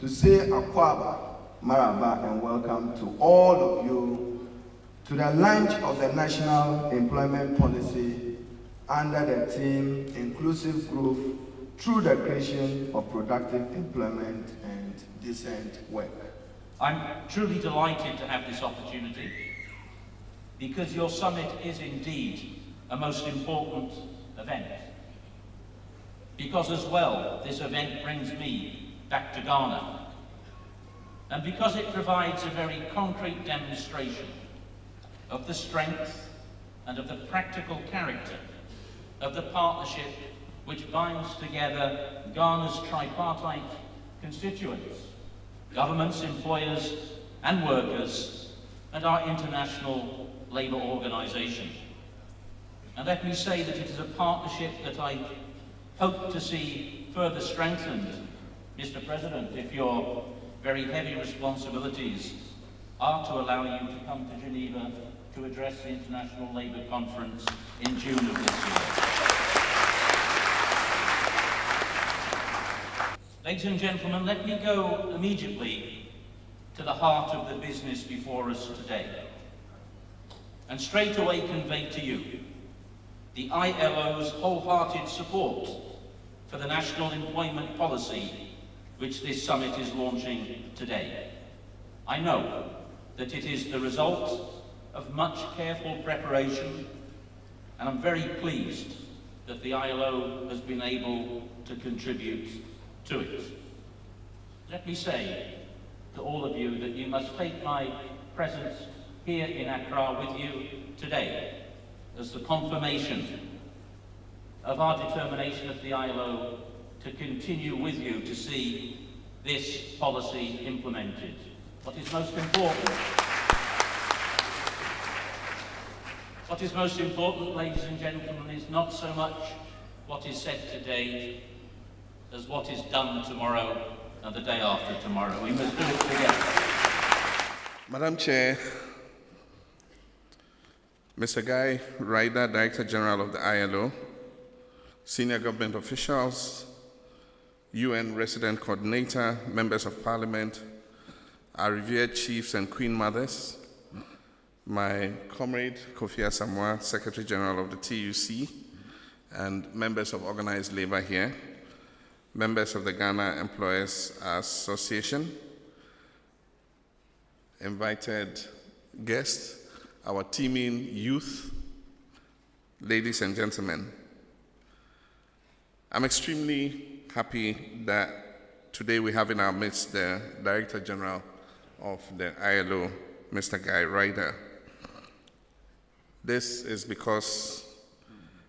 to say Akwaba, Maraba, and welcome to all of you to the launch of the National Employment Policy under the theme Inclusive Growth through the creation of productive employment and decent work. I'm truly delighted to have this opportunity because your summit is indeed a most important event. Because as well, this event brings me back to Ghana. And because it provides a very concrete demonstration of the strength and of the practical character of the partnership which binds together Ghana's tripartite constituents, governments, employers and workers, and our international labour organisation. And let me say that it is a partnership that I hope to see further strengthened, Mr. President, if your very heavy responsibilities are to allow you to come to Geneva to address the International Labour Conference in June of this year. Ladies and gentlemen, let me go immediately to the heart of the business before us today, and straight away convey to you the ILO's wholehearted support for the national employment policy which this summit is launching today. I know that it is the result of much careful preparation, and I'm very pleased that the ILO has been able to contribute to it. Let me say to all of you that you must take my presence here in Accra with you today as the confirmation of our determination at the ILO to continue with you to see this policy implemented. What is most important, ladies and gentlemen, is not so much what is said today as what is done tomorrow and the day after tomorrow. We must do it together. Madam Chair, Mr. Guy Ryder, Director General of the ILO, senior government officials, UN Resident Coordinator, members of Parliament, our revered chiefs and queen mothers, my comrade Kofi Asamoah, Secretary General of the TUC, and members of organized labor here, members of the Ghana Employers Association, invited guests, our teeming youth, ladies and gentlemen. I'm extremely happy that today we have in our midst the Director General of the ILO, Mr. Guy Ryder. This is because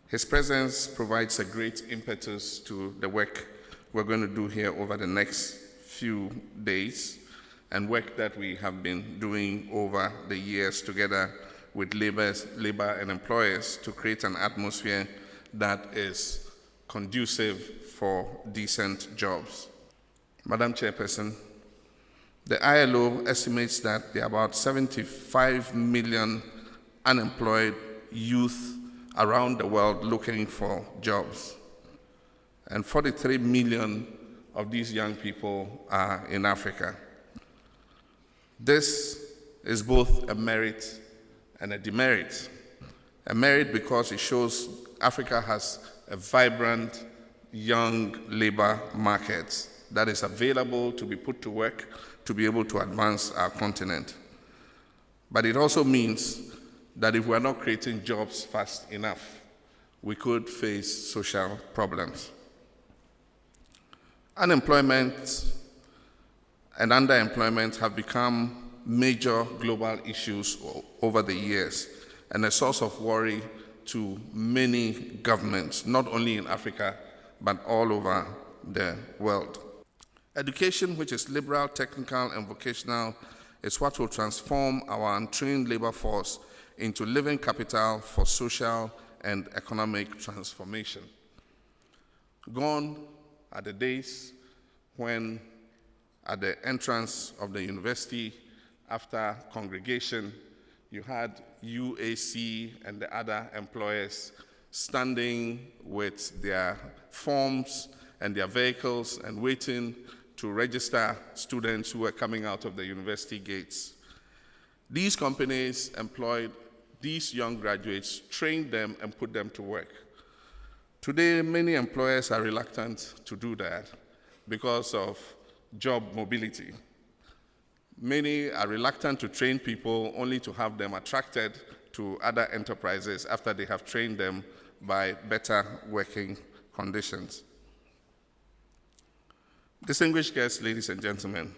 his presence provides a great impetus to the work we're going to do here over the next few days, and work that we have been doing over the years together with labor and employers to create an atmosphere that is conducive for decent jobs. Madam Chairperson, the ILO estimates that there are about 75 million unemployed youth around the world looking for jobs. And 43 million of these young people are in Africa. This is both a merit and a demerit. A merit because it shows Africa has a vibrant young labor market that is available to be put to work to be able to advance our continent. But it also means that if we're not creating jobs fast enough, we could face social problems. Unemployment and underemployment have become major global issues over the years and a source of worry to many governments, not only in Africa, but all over the world. Education, which is liberal, technical, and vocational, is what will transform our untrained labor force into living capital for social and economic transformation. Gone are the days when, at the entrance of the university, after congregation, you had UAC and the other employers standing with their forms and their vehicles and waiting to register students who were coming out of the university gates. These companies employed these young graduates, trained them, and put them to work. Today, many employers are reluctant to do that because of job mobility. Many are reluctant to train people only to have them attracted to other enterprises after they have trained them by better working conditions. Distinguished guests, ladies and gentlemen,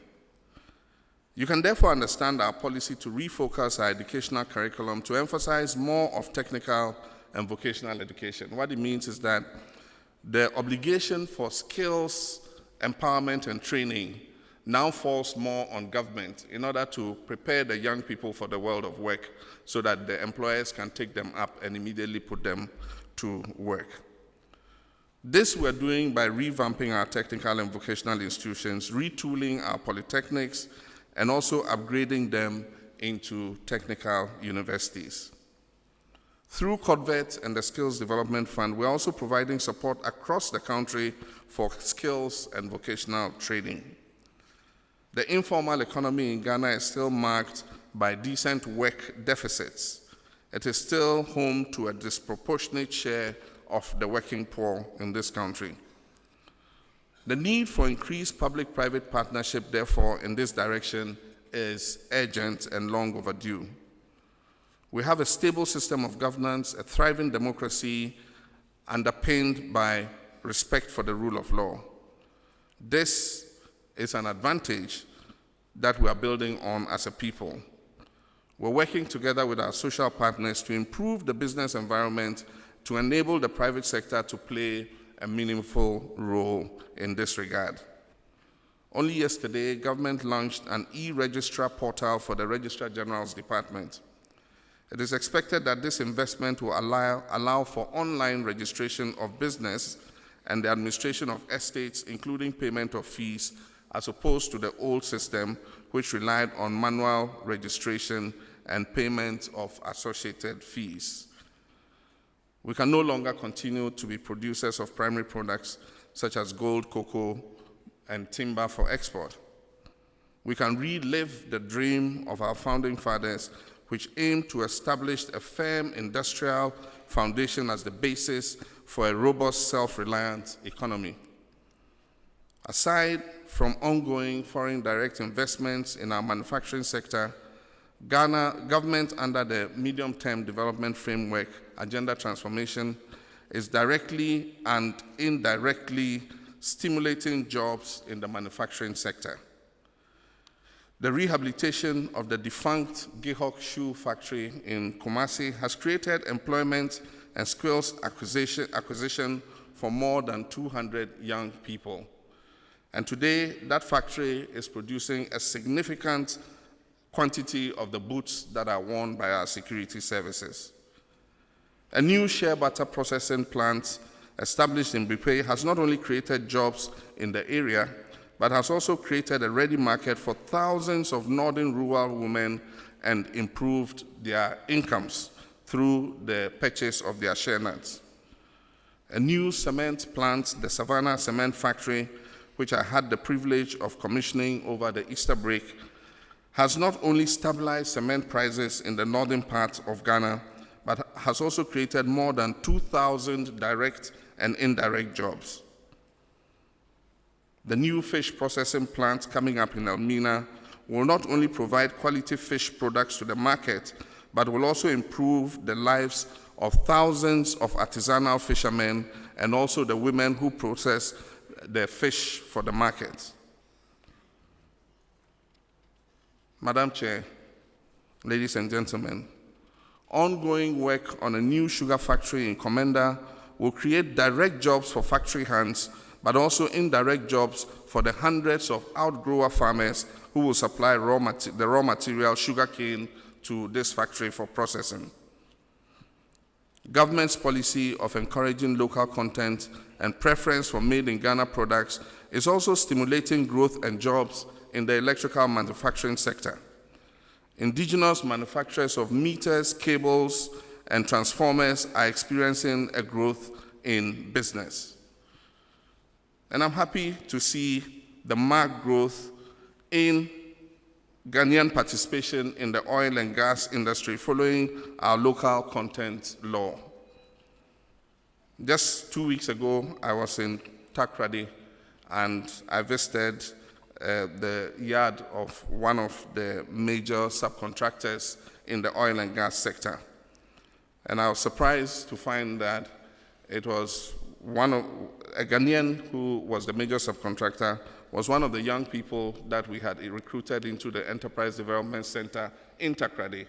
you can therefore understand our policy to refocus our educational curriculum to emphasize more of technical and vocational education. What it means is that the obligation for skills, empowerment, and training now falls more on government in order to prepare the young people for the world of work so that the employers can take them up and immediately put them to work. This we're doing by revamping our technical and vocational institutions, retooling our polytechnics, and also upgrading them into technical universities. Through CODVET and the Skills Development Fund, we're also providing support across the country for skills and vocational training. The informal economy in Ghana is still marked by decent work deficits. It is still home to a disproportionate share of the working poor in this country. The need for increased public-private partnership, therefore, in this direction is urgent and long overdue. We have a stable system of governance, a thriving democracy underpinned by respect for the rule of law. This is an advantage that we are building on as a people. We're working together with our social partners to improve the business environment to enable the private sector to play a meaningful role in this regard. Only yesterday, government launched an e-registrar portal for the Registrar General's Department. It is expected that this investment will allow for online registration of business and the administration of estates, including payment of fees, as opposed to the old system, which relied on manual registration and payment of associated fees. We can no longer continue to be producers of primary products such as gold, cocoa, and timber for export. We can relive the dream of our founding fathers, which aimed to establish a firm industrial foundation as the basis for a robust, self-reliant economy. Aside from ongoing foreign direct investments in our manufacturing sector, Ghana government under the Medium-Term Development Framework Agenda Transformation is directly and indirectly stimulating jobs in the manufacturing sector. The rehabilitation of the defunct Gihok shoe factory in Kumasi has created employment and skills acquisition for more than 200 young people. And today, that factory is producing a significant quantity of the boots that are worn by our security services. A new shea butter processing plant established in Bipe has not only created jobs in the area, but has also created a ready market for thousands of northern rural women and improved their incomes through the purchase of their shea nuts. A new cement plant, the Savannah Cement Factory, which I had the privilege of commissioning over the Easter break, has not only stabilized cement prices in the northern part of Ghana, but has also created more than 2,000 direct and indirect jobs. The new fish processing plant coming up in Elmina will not only provide quality fish products to the market, but will also improve the lives of thousands of artisanal fishermen and also the women who process the fish for the market. Madam Chair, ladies and gentlemen, ongoing work on a new sugar factory in Komenda will create direct jobs for factory hands, but also indirect jobs for the hundreds of outgrower farmers who will supply the raw material sugarcane to this factory for processing. Government's policy of encouraging local content and preference for made-in-Ghana products is also stimulating growth and jobs in the electrical manufacturing sector. Indigenous manufacturers of meters, cables, and transformers are experiencing a growth in business. And I'm happy to see the marked growth in Ghanaian participation in the oil and gas industry following our local content law. Just 2 weeks ago, I was in Takoradi, and I visited the yard of one of the major subcontractors in the oil and gas sector. And I was surprised to find that it was a Ghanaian who was the major subcontractor, was one of the young people that we had recruited into the Enterprise Development Center in Takoradi.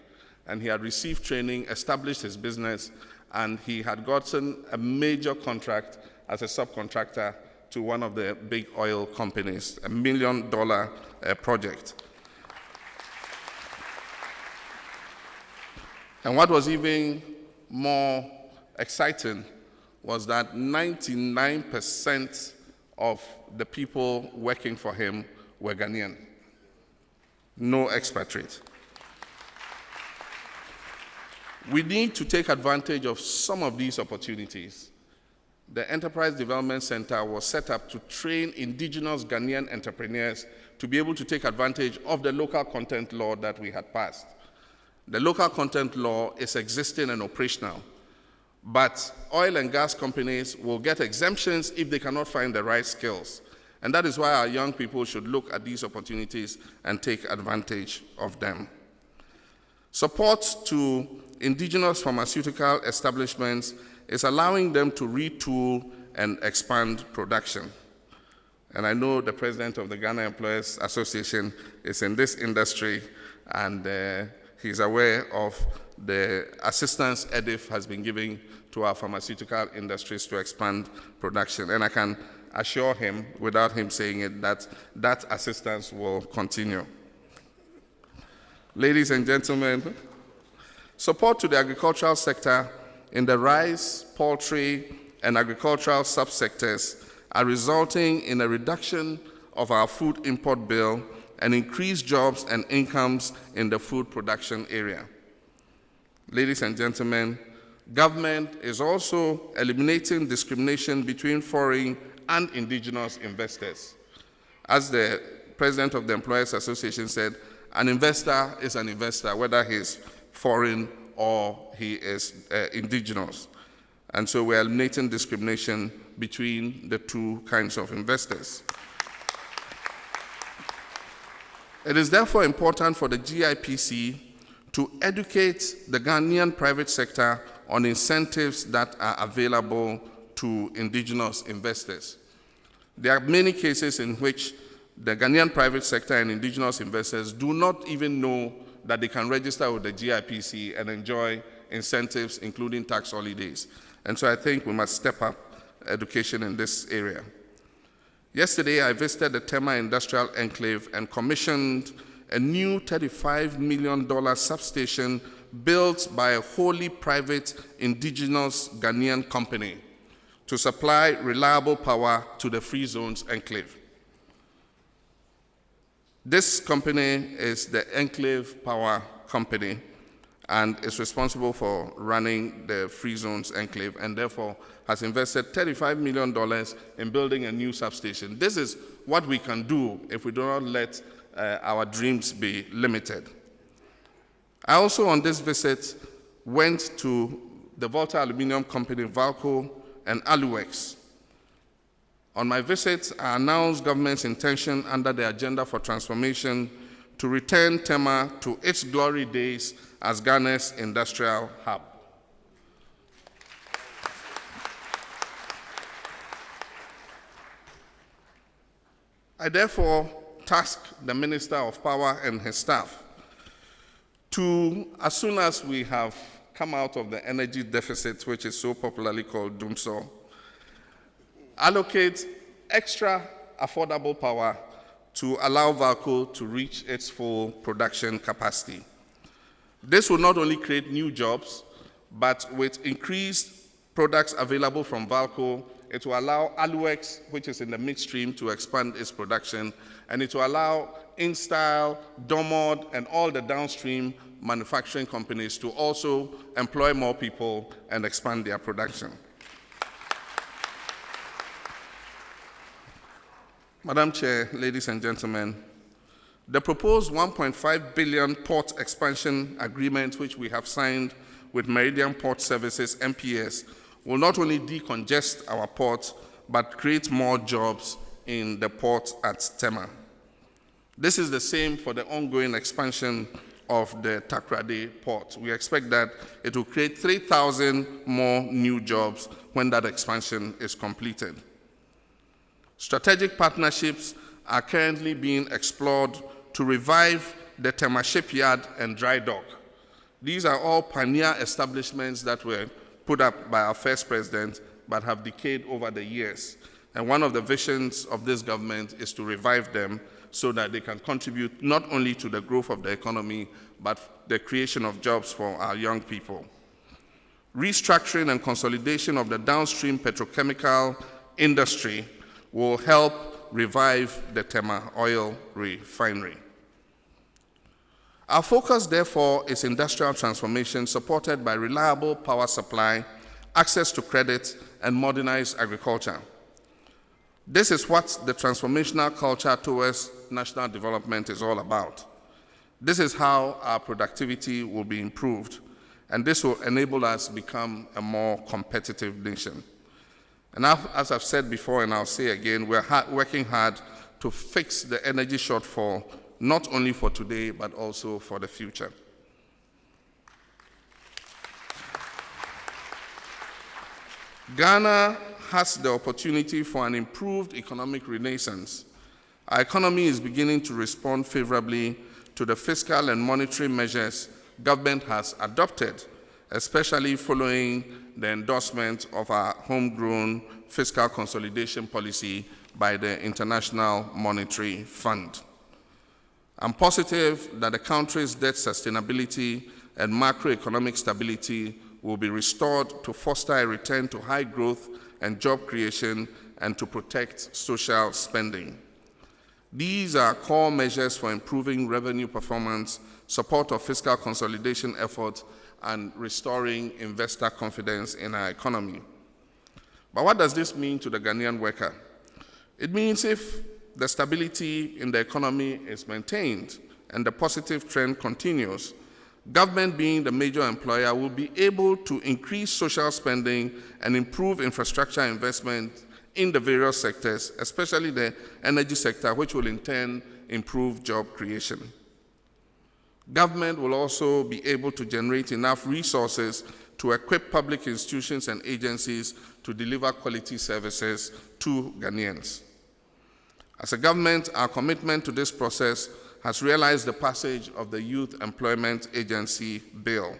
And he had received training, established his business, and he had gotten a major contract as a subcontractor to one of the big oil companies, $1 million project. And what was even more exciting was that 99% of the people working for him were Ghanaian. No expatriate. We need to take advantage of some of these opportunities. The Enterprise Development Center was set up to train indigenous Ghanaian entrepreneurs to be able to take advantage of the local content law that we had passed. The local content law is existing and operational, but oil and gas companies will get exemptions if they cannot find the right skills. And that is why our young people should look at these opportunities and take advantage of them. Support to indigenous pharmaceutical establishments is allowing them to retool and expand production. And I know the president of the Ghana Employers Association is in this industry, and he's aware of the assistance EDIF has been giving to our pharmaceutical industries to expand production. And I can assure him, without him saying it, that that assistance will continue. Ladies and gentlemen, support to the agricultural sector in the rice, poultry, and agricultural subsectors are resulting in a reduction of our food import bill and increased jobs and incomes in the food production area. Ladies and gentlemen, government is also eliminating discrimination between foreign and indigenous investors. As the president of the Employers Association said, an investor is an investor, whether he's foreign or he is indigenous. And so we're eliminating discrimination between the two kinds of investors. It is therefore important for the GIPC to educate the Ghanaian private sector on incentives that are available to indigenous investors. There are many cases in which the Ghanaian private sector and indigenous investors do not even know that they can register with the GIPC and enjoy incentives, including tax holidays. And so I think we must step up education in this area. Yesterday, I visited the Tema Industrial Enclave and commissioned a new $35 million substation built by a wholly private indigenous Ghanaian company to supply reliable power to the Free Zones Enclave. This company is the Enclave Power Company and is responsible for running the Free Zones Enclave, and therefore has invested $35 million in building a new substation. This is what we can do if we do not let our dreams be limited. I also, on this visit, went to the Volta Aluminium Company, Valco, and Aluex. On my visit, I announced government's intention under the Agenda for Transformation to return Tema to its glory days as Ghana's industrial hub. I therefore task the Minister of Power and his staff to, as soon as we have come out of the energy deficit, which is so popularly called Doomsor, allocate extra affordable power to allow Valco to reach its full production capacity. This will not only create new jobs, but with increased products available from Valco, it will allow Aluex, which is in the midstream, to expand its production, and it will allow InStyle, Domod, and all the downstream manufacturing companies to also employ more people and expand their production. Madam Chair, ladies and gentlemen, the proposed 1.5 billion port expansion agreement, which we have signed with Meridian Port Services, MPS, will not only decongest our port, but create more jobs in the port at Tema. This is the same for the ongoing expansion of the Takoradi port. We expect that it will create 3,000 more new jobs when that expansion is completed. Strategic partnerships are currently being explored to revive the Tema shipyard and dry dock. These are all pioneer establishments that were put up by our first president but have decayed over the years. And one of the visions of this government is to revive them so that they can contribute not only to the growth of the economy, but the creation of jobs for our young people. Restructuring and consolidation of the downstream petrochemical industry will help revive the Tema oil refinery. Our focus, therefore, is industrial transformation supported by reliable power supply, access to credit, and modernized agriculture. This is what the transformational culture towards national development is all about. This is how our productivity will be improved, and this will enable us to become a more competitive nation. And as I've said before, and I'll say again, we're working hard to fix the energy shortfall, not only for today, but also for the future. Ghana has the opportunity for an improved economic renaissance. Our economy is beginning to respond favorably to the fiscal and monetary measures government has adopted, especially following the endorsement of our homegrown fiscal consolidation policy by the International Monetary Fund. I'm positive that the country's debt sustainability and macroeconomic stability will be restored to foster a return to high growth and job creation and to protect social spending. These are core measures for improving revenue performance, support of fiscal consolidation efforts, and restoring investor confidence in our economy. But what does this mean to the Ghanaian worker? It means if the stability in the economy is maintained and the positive trend continues, government, being the major employer, will be able to increase social spending and improve infrastructure investment in the various sectors, especially the energy sector, which will in turn improve job creation. Government will also be able to generate enough resources to equip public institutions and agencies to deliver quality services to Ghanaians. As a government, our commitment to this process has realized the passage of the Youth Employment Agency Bill.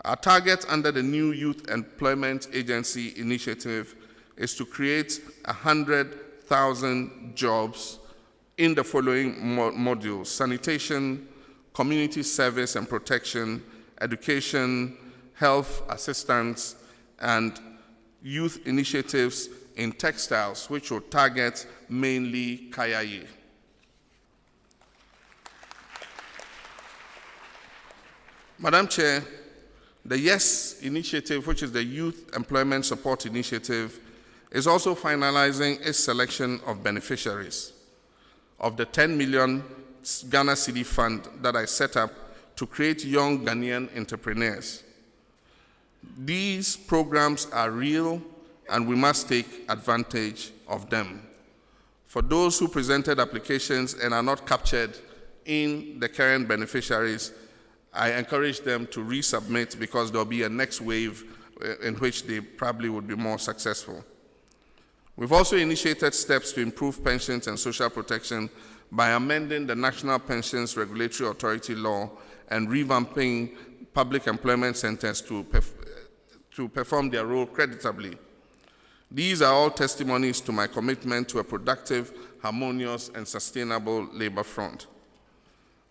Our target under the new Youth Employment Agency initiative is to create 100,000 jobs in the following modules: sanitation, community service and protection, education, health assistance, and youth initiatives in textiles, which will target mainly Kayaye. Madam Chair, the YES initiative, which is the Youth Employment Support Initiative, is also finalizing its selection of beneficiaries of the 10 million Ghana Cedi Fund that I set up to create young Ghanaian entrepreneurs. These programs are real, and we must take advantage of them. For those who presented applications and are not captured in the current beneficiaries, I encourage them to resubmit, because there'll be a next wave in which they probably would be more successful. We've also initiated steps to improve pensions and social protection by amending the National Pensions Regulatory Authority law and revamping public employment centers to perform their role creditably. These are all testimonies to my commitment to a productive, harmonious, and sustainable labor front.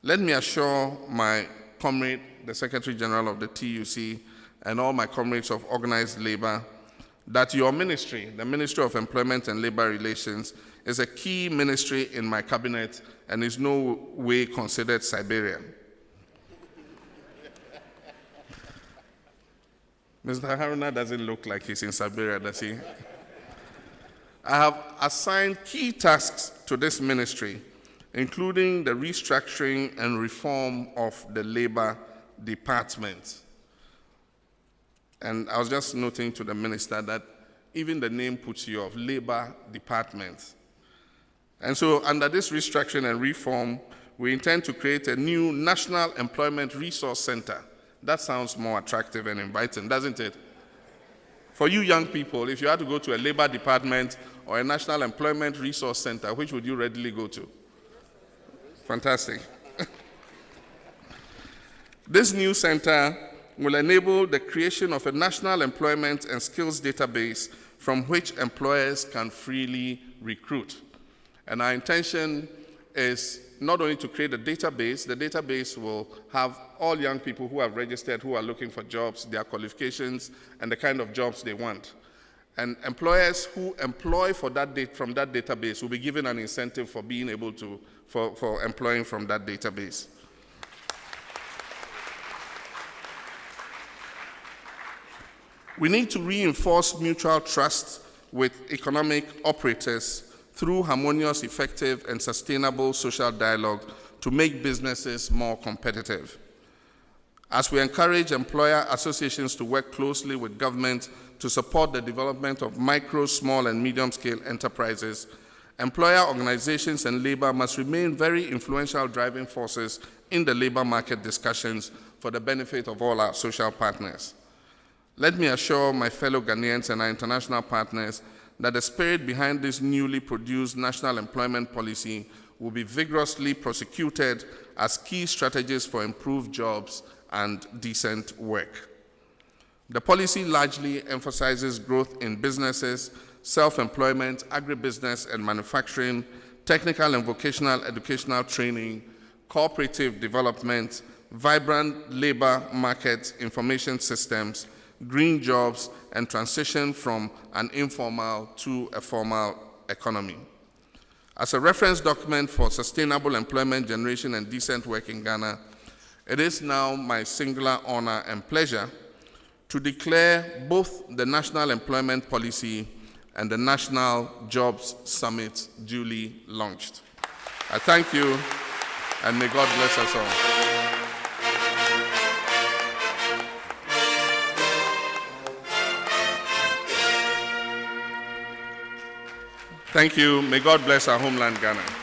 Let me assure my comrade, the Secretary General of the TUC, and all my comrades of organized labor, that your ministry, the Ministry of Employment and Labor Relations, is a key ministry in my cabinet and is no way considered Siberian. Mr. Haruna doesn't look like he's in Siberia, does he? I have assigned key tasks to this ministry, including the restructuring and reform of the Labor Department. And I was just noting to the minister that even the name puts you off, Labor Department. And so under this restructuring and reform, we intend to create a new National Employment Resource Center. That sounds more attractive and inviting, doesn't it? For you young people, if you had to go to a Labor Department or a National Employment Resource Center, which would you readily go to? Fantastic. This new center will enable the creation of a national employment and skills database from which employers can freely recruit. And our intention is not only to create a database, the database will have all young people who have registered, who are looking for jobs, their qualifications, and the kind of jobs they want. And employers who employ from that database will be given an incentive for being able to, for employing from that database. We need to reinforce mutual trust with economic operators through harmonious, effective, and sustainable social dialogue to make businesses more competitive. As we encourage employer associations to work closely with government to support the development of micro, small, and medium-scale enterprises, employer organizations and labor must remain very influential driving forces in the labor market discussions for the benefit of all our social partners. Let me assure my fellow Ghanaians and our international partners that the spirit behind this newly produced national employment policy will be vigorously prosecuted as key strategies for improved jobs and decent work. The policy largely emphasizes growth in businesses, self-employment, agribusiness and manufacturing, technical and vocational educational training, cooperative development, vibrant labor market information systems, green jobs, and transition from an informal to a formal economy. As a reference document for sustainable employment generation and decent work in Ghana, it is now my singular honor and pleasure to declare both the National Employment Policy and the National Jobs Summit duly launched. I thank you, and may God bless us all. Thank you. May God bless our homeland, Ghana.